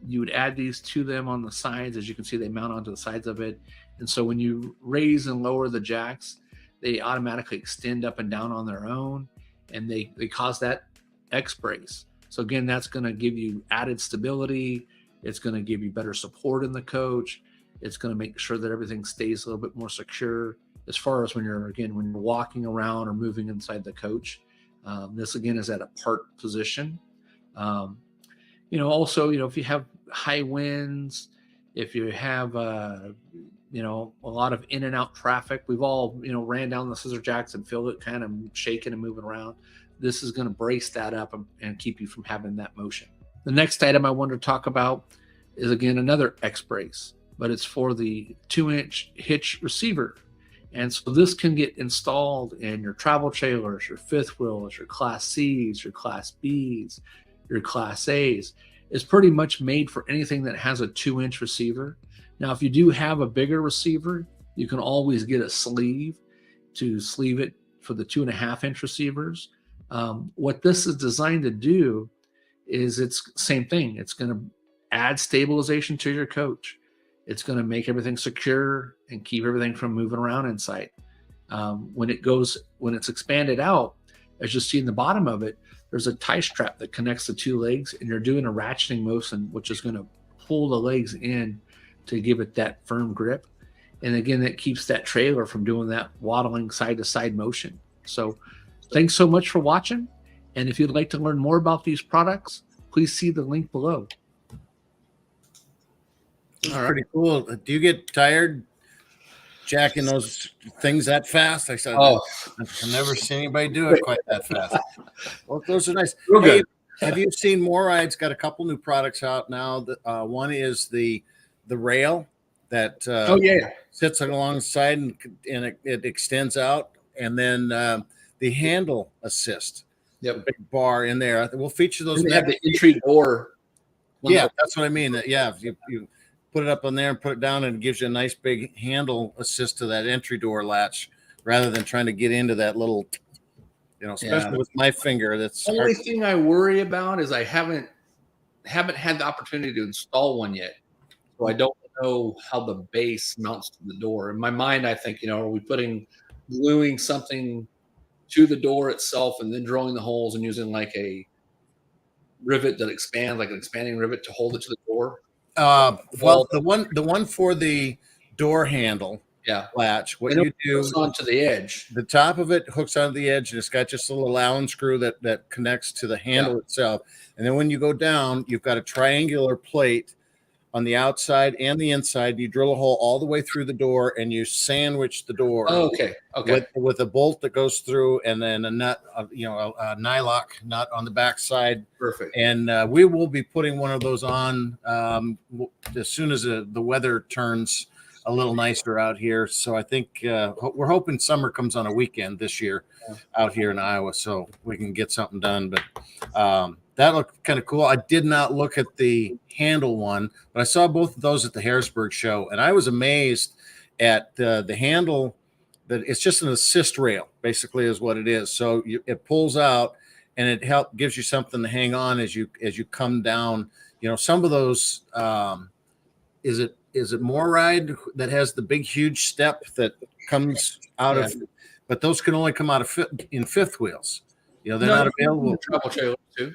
you would add these to them on the sides. As you can see, they mount onto the sides of it. And so when you raise and lower the jacks, they automatically extend up and down on their own, and they cause that X-Brace. So again, that's going to give you added stability. It's going to give you better support in the coach. It's going to make sure that everything stays a little bit more secure. As far as when you're walking around or moving inside the coach, this again is at a park position. Also, if you have high winds, if you have, a lot of in and out traffic, we've all, ran down the scissor jacks and feel it kind of shaking and moving around. This is going to brace that up and keep you from having that motion. The next item I want to talk about is again another X-Brace, but it's for the 2-inch hitch receiver. And so this can get installed in your travel trailers, your 5th wheels, your Class Cs, your Class Bs, your Class As. It's pretty much made for anything that has a 2-inch receiver. Now, if you do have a bigger receiver, you can always get a sleeve to sleeve it for the 2.5-inch receivers. What this is designed to do is it's same thing. It's going to add stabilization to your coach. It's going to make everything secure and keep everything from moving around inside. When it's expanded out, as you see in the bottom of it, there's a tie strap that connects the 2 legs, and you're doing a ratcheting motion, which is going to pull the legs in to give it that firm grip. And again, that keeps that trailer from doing that waddling side-to-side motion. So thanks so much for watching. And if you'd like to learn more about these products, please see the link below.
All right.
pretty cool. Do you get tired jacking those things that fast? I said,
Oh,
I've never seen anybody do it quite that fast. Well, those are nice.
real
Hey,
good.
have you seen Moride's got a couple new products out now? One is the rail that
Oh yeah.
sits alongside and it extends out, and then the handle assist, the
Yep.
big bar in there. We'll feature those.
And they have the entry door.
Yeah, that's what I mean. Yeah, if you put it up on there and put it down, and it gives you a nice big handle assist to that entry door latch, rather than trying to get into that little, especially with my finger. That's
The only thing I worry about is I haven't had the opportunity to install one yet, so I don't know how the base mounts to the door. In my mind, I think, are we gluing something to the door itself and then drilling the holes and using like a rivet that expands, like an expanding rivet to hold it to the door?
Well, the one for the door handle latch, what you do
onto the edge.
The top of it hooks onto the edge, and it's got just a little Allen screw that connects to the handle itself. And then when you go down, you've got a triangular plate on the outside and the inside. You drill a hole all the way through the door, and you sandwich the door.
Oh, okay.
With a bolt that goes through, and then a nut, a nylock nut on the back side.
Perfect.
And we will be putting one of those on as soon as the weather turns a little nicer out here. So I think we're hoping summer comes on a weekend this year out here in Iowa, so we can get something done. But that looked kind of cool. I did not look at the handle one, but I saw both of those at the Harrisburg show, and I was amazed at the handle. That it's just an assist rail, basically, is what it is. So it pulls out, and it gives you something to hang on as you come down. Some of those is it Moride that has the big huge step that comes out of, but those can only come out of fifth wheels. They're not available.
Travel trailers too.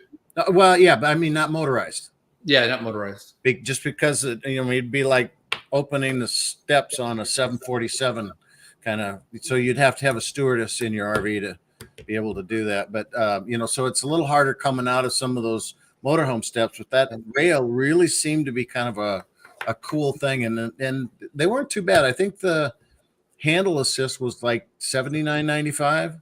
Well, yeah, but I mean not motorized.
Yeah, not motorized.
Just because it'd be like opening the steps on a 747 kind of. So you'd have to have a stewardess in your RV to be able to do that. But so it's a little harder coming out of some of those motorhome steps. But that rail really seemed to be kind of a cool thing, and they weren't too bad. I think the handle assist was like $79.95.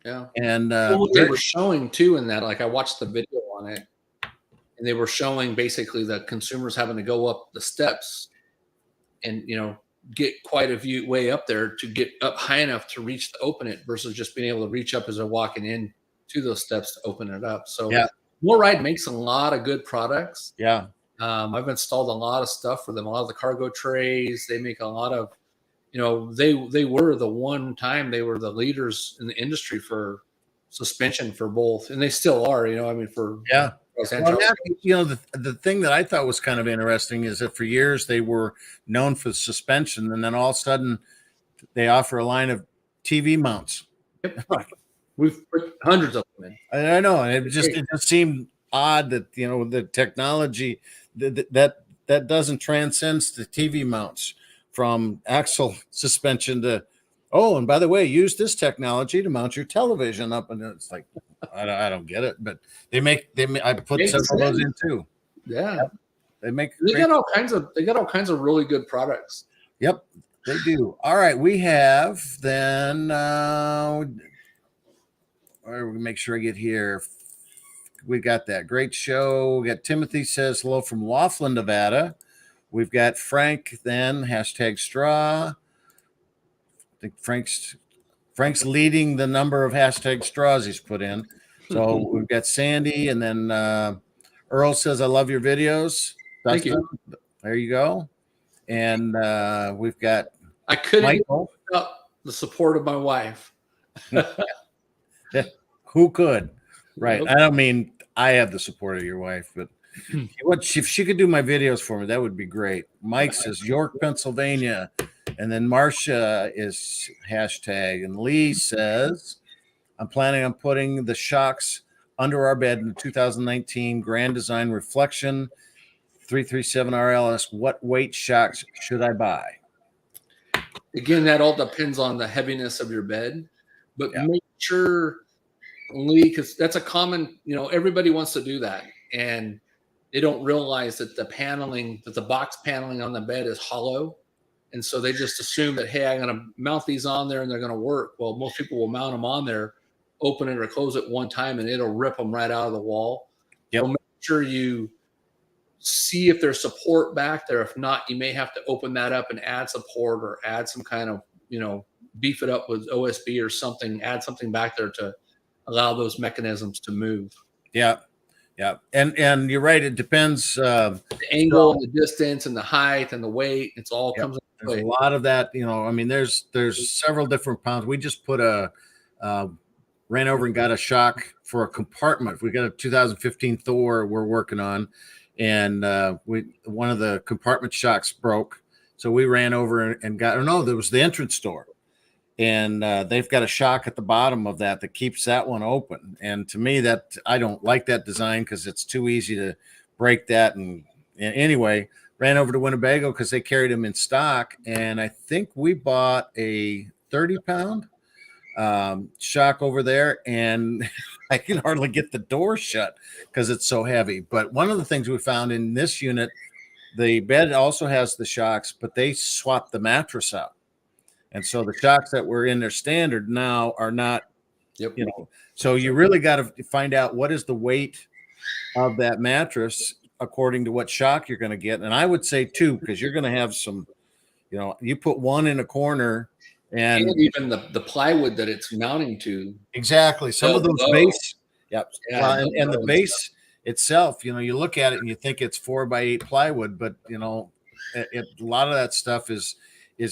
Yeah,
and
what they were showing too in that, like I watched the video on it, and they were showing basically the consumers having to go up the steps, and get quite a way up there to get up high enough to open it, versus just being able to reach up as they're walking in to those steps to open it up. So Moride makes a lot of good products.
Yeah.
I've installed a lot of stuff for them, a lot of the cargo trays. They make a lot of, they were they were the leaders in the industry for suspension for both, and they still are, for
Well, the thing that I thought was kind of interesting is that for years they were known for suspension, and then all of a sudden they offer a line of TV mounts.
Yep. We've put hundreds of them in.
I know, and it just seemed odd that the technology that doesn't transcend the TV mounts from axle suspension to, and by the way, use this technology to mount your television up, and it's like I don't get it, but they I put several of those in too.
Yeah,
they
got all kinds of really good products.
Yep, they do. All right, we have then. We make sure I get here. We got that great show. We got Timothy says hello from Laughlin, Nevada. We've got Frank then #straw. I think Frank's leading the number of #straws he's put in. So we've got Sandy, and then Earl says I love your videos.
Thank you.
There you go. And we've got
I couldn't
Michael.
Without the support of my wife.
Who could? Right. I don't mean I have the support of your wife, but if she could do my videos for me, that would be great. Mike says York, Pennsylvania. And then Marcia is #. And Lee says, I'm planning on putting the shocks under our bed in the 2019 Grand Design Reflection 337 RLS. What weight shocks should I buy?
Again, that all depends on the heaviness of your bed, but make sure, Lee, because that's a common, everybody wants to do that. And they don't realize that the box paneling on the bed is hollow. And so they just assume that, hey, I'm going to mount these on there and they're going to work. Well, most people will mount them on there, open it or close it one time, and it'll rip them right out of the wall.
Yep.
So make sure you see if there's support back there. If not, you may have to open that up and add support or add some kind of, beef it up with OSB or something, add something back there to allow those mechanisms to move.
Yeah. Yeah. And you're right. It depends.
The angle and the distance and the height and the weight, it's all comes into
There's
play.
a lot of that, I mean, there's several different pounds. We just put ran over and got a shock for a compartment. We got a 2015 Thor we're working on, and one of the compartment shocks broke. So we ran over and got, there was the entrance door. And they've got a shock at the bottom of that keeps that one open. And to me, that I don't like that design because it's too easy to break that. And anyway, ran over to Winnebago because they carried them in stock. And I think we bought a 30-pound shock over there, and I can hardly get the door shut because it's so heavy. But one of the things we found in this unit, the bed also has the shocks, but they swapped the mattress out. And so the shocks that were in their standard now are not, so you really got to find out what is the weight of that mattress according to what shock you're going to get. And I would say 2, because you're going to have some, you put one in a corner and
even the plywood that it's mounting to.
Exactly. Some of those base. Yep.
Yeah,
well, and the base itself, you look at it and you think it's 4x8 plywood, but a lot of that stuff is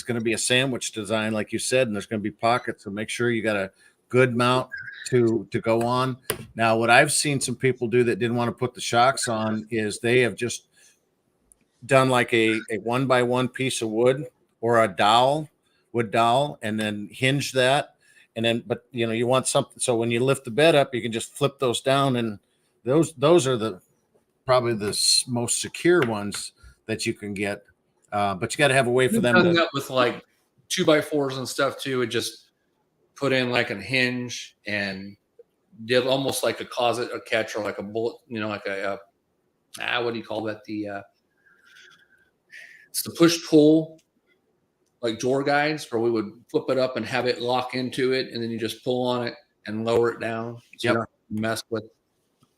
going to be a sandwich design, like you said, and there's going to be pockets. So make sure you got a good mount to go on. Now, what I've seen some people do that didn't want to put the shocks on is they have just done like a 1x1 piece of wood or a wood dowel, and then hinge that. And then, but you want something. So when you lift the bed up, you can just flip those down, and those are probably the most secure ones that you can get. But you got to have a way for them to
that with like 2x4s and stuff too. It just put in like a hinge and did almost like a closet, a catch, or like a bullet, like a what do you call that? It's the push pull, like door guides, where we would flip it up and have it lock into it, and then you just pull on it and lower it down. So you don't mess with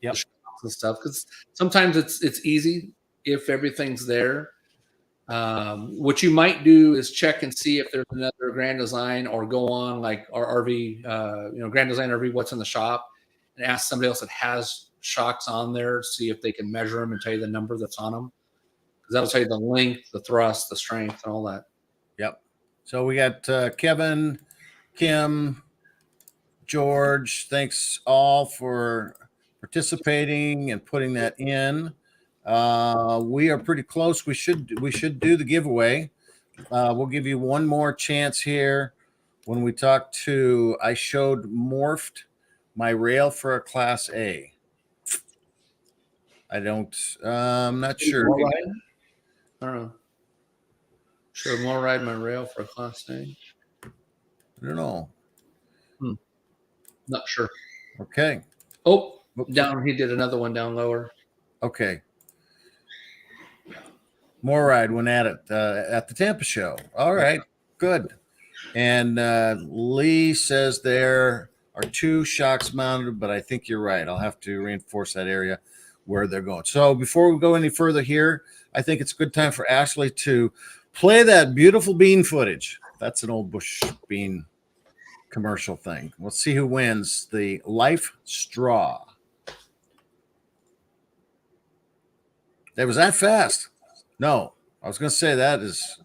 the shocks and stuff, because sometimes it's easy if everything's there. What you might do is check and see if there's another Grand Design, or go on like our RV, Grand Design RV, what's in the shop, and ask somebody else that has shocks on there, see if they can measure them and tell you the number that's on them. Because that'll tell you the length, the thrust, the strength, and all that.
Yep. So we got Kevin, Kim, George. Thanks all for participating and putting that in. We are pretty close. We should do the giveaway. We'll give you one more chance here. When we talk to, I showed morphed my rail for a Class A. I'm not sure.
I don't know. Should more ride my rail for a Class A?
I don't know.
Not sure.
Okay.
Oh, down. He did another one down lower.
Okay. More ride when at it at the Tampa show. All right, good. And Lee says there are 2 shocks mounted, but I think you're right. I'll have to reinforce that area where they're going. So before we go any further here, I think it's a good time for Ashley to play that beautiful bean footage. That's an old Bush Bean commercial thing. We'll see who wins the Life Straw. That was that fast. No, I was going to say that is.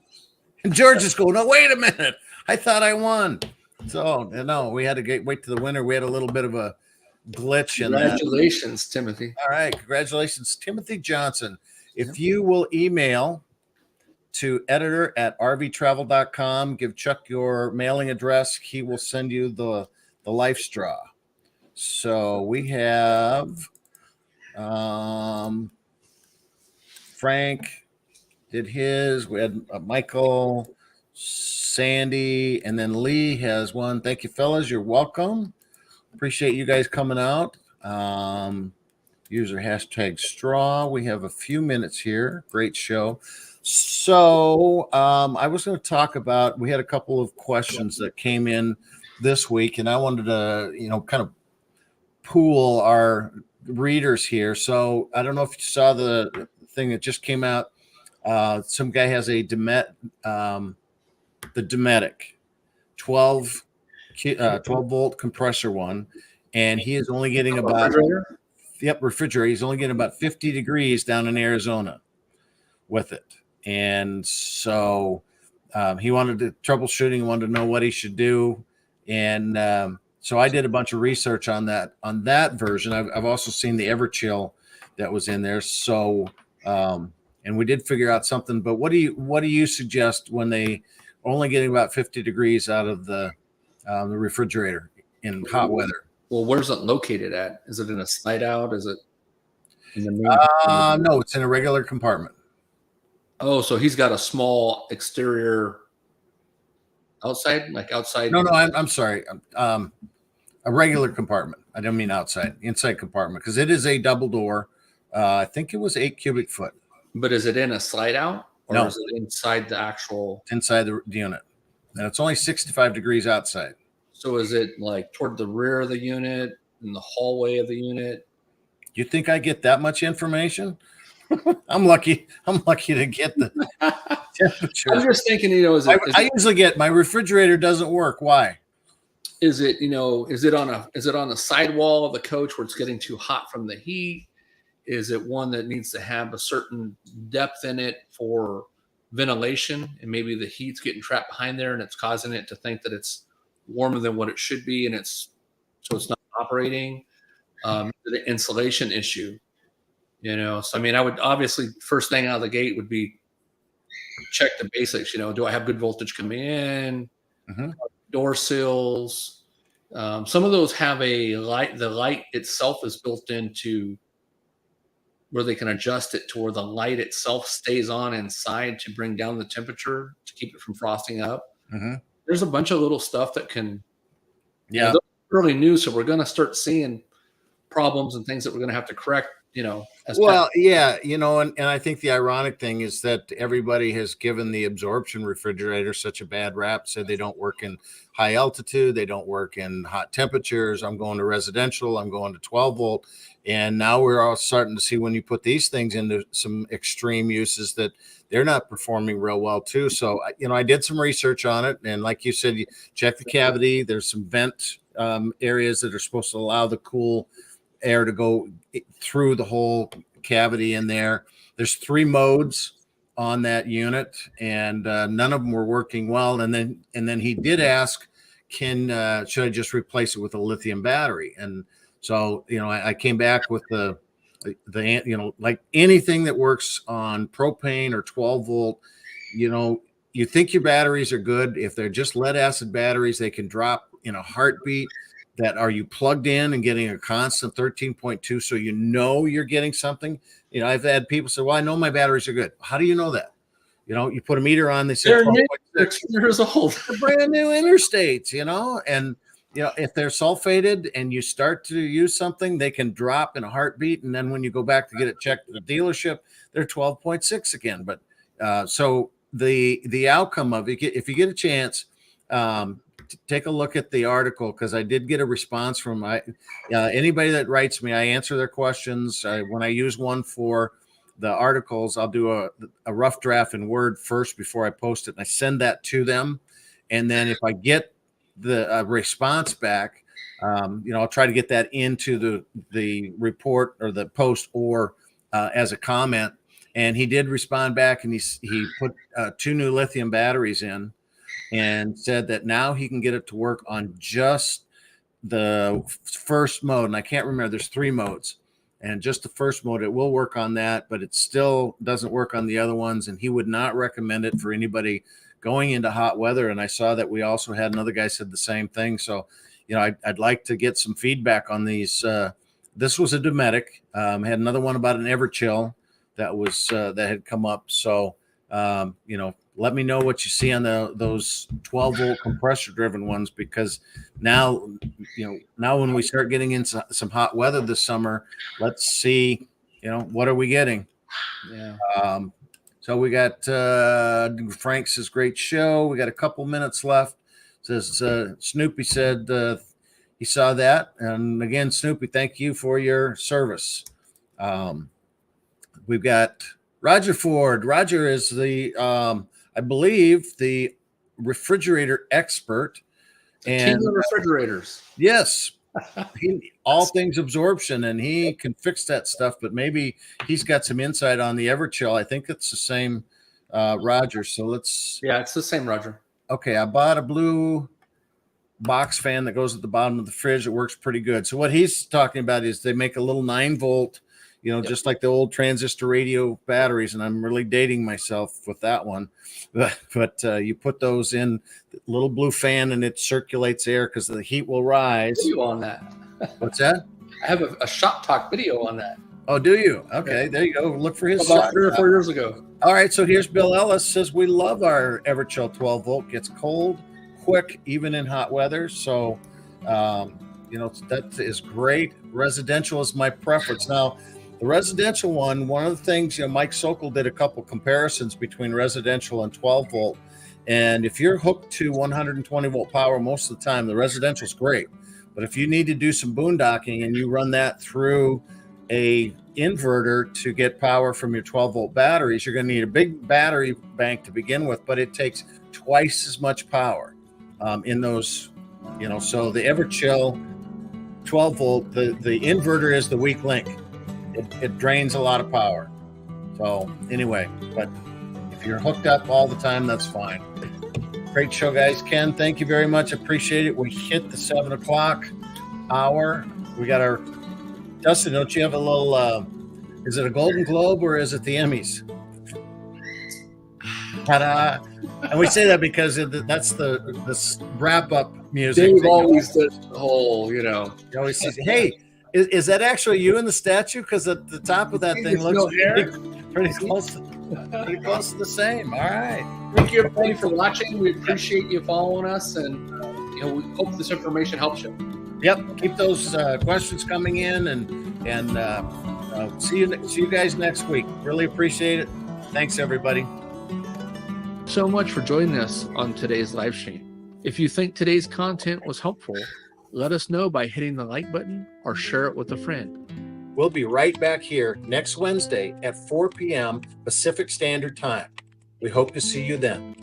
And George is going, no, wait a minute. I thought I won. So, no, we had to wait to the winner. We had a little bit of a glitch in that.
Congratulations, Timothy.
All right. Congratulations, Timothy Johnson. If you will email to editor@rvtravel.com, give Chuck your mailing address, he will send you the Life Straw. So we have Frank did his. We had Michael, Sandy, and then Lee has one. Thank you, fellas. You're welcome. Appreciate you guys coming out. User hashtag straw. We have a few minutes here. Great show. So I was going to talk about, we had a couple of questions that came in this week, and I wanted to, kind of pool our readers here. So I don't know if you saw the thing that just came out. Some guy has a the Dometic 12 volt compressor one, and he is only getting about refrigerator. He's only getting about 50 degrees down in Arizona with it. And so he wanted to troubleshooting, wanted to know what he should do. And so I did a bunch of research on that version. I've also seen the Everchill that was in there. So and we did figure out something, but what do you suggest when they only getting about 50 degrees out of the refrigerator in hot weather?
Well, where's it located at? Is it in a slide out? Is it in the main?
No, it's in a regular compartment.
Oh, so he's got a small exterior outside, like outside.
No, I'm sorry. A regular compartment. I don't mean outside, inside compartment, because it is a double door. I think it was 8 cubic foot.
But is it in a slide out, or
No.
is it inside the actual?
It's inside the unit, and it's only 65 degrees outside.
So is it like toward the rear of the unit, in the hallway of the unit?
You think I get that much information? I'm lucky to get the temperature.
I'm just thinking,
I usually get, my refrigerator doesn't work. Why?
Is it on a sidewall of the coach where it's getting too hot from the heat? Is it one that needs to have a certain depth in it for ventilation, and maybe the heat's getting trapped behind there and it's causing it to think that it's warmer than what it should be, and it's not operating? The insulation issue, So I mean, I would obviously, first thing out of the gate would be check the basics. Do I have good voltage coming in?
Mm-hmm.
Door sills. Some of those have a light. The light itself is built into where they can adjust it to where the light itself stays on inside to bring down the temperature to keep it from frosting up.
Mm-hmm.
There's a bunch of little stuff that can.
Yeah.
Early news, so we're going to start seeing problems and things that we're going to have to correct. And
I think the ironic thing is that everybody has given the absorption refrigerator such a bad rap, said they don't work in high altitude, they don't work in hot temperatures. I'm going to residential, I'm going to 12 volt. And now we're all starting to see, when you put these things into some extreme uses, that they're not performing real well too. So, I did some research on it. And like you said, you check the cavity. There's some vent areas that are supposed to allow the cool air to go through the whole cavity in there. There's 3 modes on that unit, and none of them were working well. And then he did ask, should I just replace it with a lithium battery? And so, I came back with the like anything that works on propane or 12 volt, you think your batteries are good. If they're just lead acid batteries, they can drop in a heartbeat. That are you plugged in and getting a constant 13.2, so you're getting something. I've had people say, well, I know my batteries are good. How do you know that? You put a meter on, they say
12.6 years old.
They're brand new interstates, and if they're sulfated and you start to use something, they can drop in a heartbeat. And then when you go back to get it checked at the dealership, they're 12.6 again. But so the outcome of it, if you get a chance, take a look at the article, because I did get a response from anybody that writes me. I answer their questions. When I use one for the articles, I'll do a rough draft in Word first before I post it, and I send that to them. And then if I get the response back, I'll try to get that into the report or the post, or as a comment. And he did respond back, and he put 2 new lithium batteries in, and said that now he can get it to work on just the first mode. And I can't remember, there's 3 modes, and just the first mode, it will work on that, but it still doesn't work on the other ones. And he would not recommend it for anybody going into hot weather. And I saw that we also had another guy said the same thing. So, I'd like to get some feedback on these. This was a Dometic. Had another one about an Everchill that had come up. So You know, let me know what you see on those 12-volt compressor-driven ones, because now, you know, now when we start getting into some hot weather this summer, let's see, you know, what are we getting?
Yeah.
So we got Frank says, great show. We got a couple minutes left. Says Snoopy said he saw that. And again, Snoopy, thank you for your service. We've got Roger Ford. Roger is the, I believe, the refrigerator expert.
King of refrigerators.
Yes. All things absorption, and he can fix that stuff, but maybe he's got some insight on the Everchill. I think it's the same Roger. So let's.
Yeah, it's the same Roger.
Okay, I bought a blue box fan that goes at the bottom of the fridge. It works pretty good. So what he's talking about is they make a little 9-volt, you know, just like the old transistor radio batteries. And I'm really dating myself with that one. But you put those in the little blue fan and it circulates air because the heat will rise.
Video on that.
What's that?
I have a Shop Talk video on that.
Oh, do you? Okay, there you go. Look for his
about 3 or 4 years ago.
All right, so here's Bill Ellis says we love our Everchill 12-volt. Gets cold quick, even in hot weather. So, you know, that is great. Residential is my preference. Now, the residential one of the things, you know, Mike Sokol did a couple comparisons between residential and 12-volt. And if you're hooked to 120-volt power most of the time, the residential is great. But if you need to do some boondocking and you run that through a inverter to get power from your 12-volt batteries, you're going to need a big battery bank to begin with, but it takes twice as much power in those, you know. So the Everchill 12-volt, the inverter is the weak link. It drains a lot of power. So anyway, but if you're hooked up all the time, that's fine. Great show, guys. Ken, thank you very much. Appreciate it. We hit the 7 o'clock hour. We got our Dustin. Don't you have a little? Is it a Golden Globe or is it the Emmys? Ta-da! And we say that because that's the wrap up music.
Dave always does the whole, you know.
He always says, "Hey, is that actually you in the statue? Because at the top of that thing looks pretty close to the same." All right.
Thank you, everybody, for watching. We appreciate you following us, and you know, we hope this information helps you.
Yep. Keep those questions coming in, and see you guys next week. Really appreciate it. Thanks, everybody.
So much for joining us on today's live stream. If you think today's content was helpful, let us know by hitting the like button or share it with a friend.
We'll be right back here next Wednesday at 4 p.m. Pacific Standard Time. We hope to see you then.